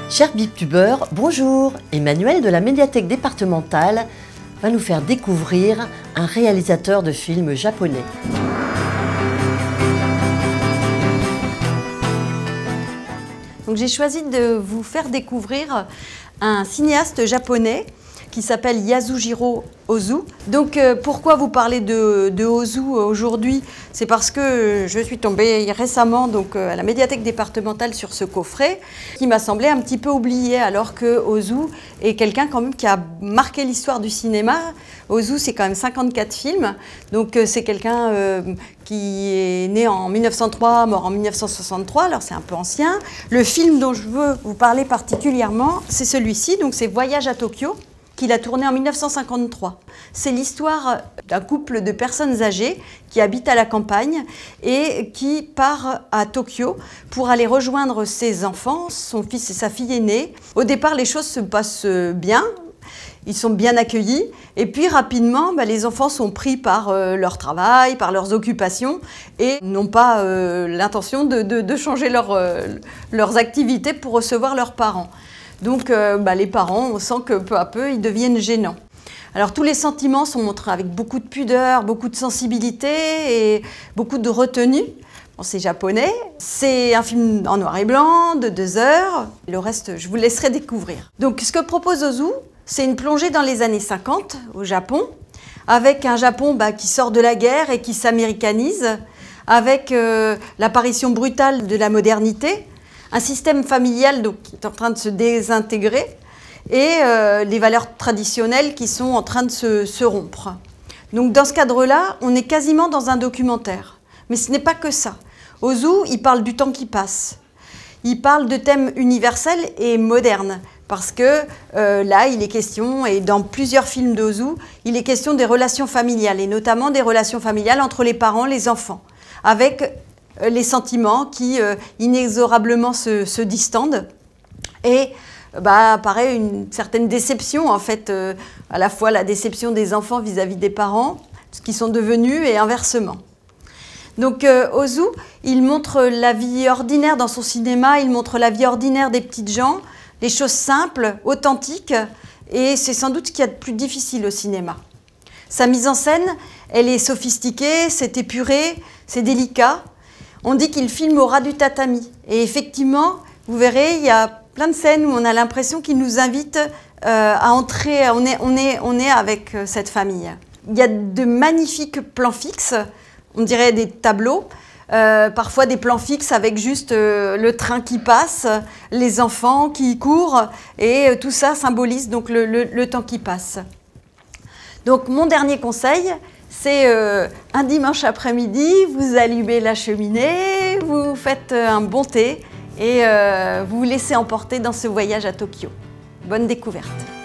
Chers BibTubeurs, bonjour! Emmanuel de la médiathèque départementale va nous faire découvrir un réalisateur de films japonais. J'ai choisi de vous faire découvrir un cinéaste japonais qui s'appelle Yasujiro Ozu. Donc pourquoi vous parler de Ozu aujourd'hui? C'est parce que je suis tombée récemment à la médiathèque départementale sur ce coffret qui m'a semblé un petit peu oublié, alors que Ozu est quelqu'un quand même qui a marqué l'histoire du cinéma. Ozu, c'est quand même 54 films, donc c'est quelqu'un qui est né en 1903, mort en 1963, alors c'est un peu ancien. Le film dont je veux vous parler particulièrement, c'est celui-ci, donc c'est Voyage à Tokyo, qu'il a tourné en 1953. C'est l'histoire d'un couple de personnes âgées qui habitent à la campagne et qui part à Tokyo pour aller rejoindre ses enfants, son fils et sa fille aînée. Au départ, les choses se passent bien, ils sont bien accueillis, et puis rapidement, les enfants sont pris par leur travail, par leurs occupations, et n'ont pas l'intention de changer leurs activités pour recevoir leurs parents. Donc les parents, on sent que peu à peu, ils deviennent gênants. Alors tous les sentiments sont montrés avec beaucoup de pudeur, beaucoup de sensibilité et beaucoup de retenue. Bon, c'est japonais, c'est un film en noir et blanc de 2 heures. Le reste, je vous laisserai découvrir. Donc ce que propose Ozu, c'est une plongée dans les années 50 au Japon, avec un Japon qui sort de la guerre et qui s'américanise, avec l'apparition brutale de la modernité, un système familial qui est en train de se désintégrer et les valeurs traditionnelles qui sont en train de se rompre. Donc dans ce cadre-là, on est quasiment dans un documentaire. Mais ce n'est pas que ça. Ozu, il parle du temps qui passe. Il parle de thèmes universels et modernes. Parce que là, il est question, et dans plusieurs films d'Ozu, il est question des relations familiales, et notamment des relations familiales entre les parents et les enfants, avec les sentiments qui inexorablement se distendent et apparaît une certaine déception en fait, à la fois la déception des enfants vis-à-vis des parents, ce qu'ils sont devenus et inversement. Donc Ozu, il montre la vie ordinaire dans son cinéma, il montre la vie ordinaire des petites gens, les choses simples, authentiques, et c'est sans doute ce qu'il y a de plus difficile au cinéma. Sa mise en scène, elle est sophistiquée, c'est épuré, c'est délicat. On dit qu'il filme au ras du tatami. Et effectivement, vous verrez, il y a plein de scènes où on a l'impression qu'il nous invite à entrer, on est avec cette famille. Il y a de magnifiques plans fixes, on dirait des tableaux, parfois des plans fixes avec juste le train qui passe, les enfants qui courent, et tout ça symbolise donc le temps qui passe. Donc mon dernier conseil, c'est un dimanche après-midi, vous allumez la cheminée, vous faites un bon thé et vous vous laissez emporter dans ce voyage à Tokyo. Bonne découverte!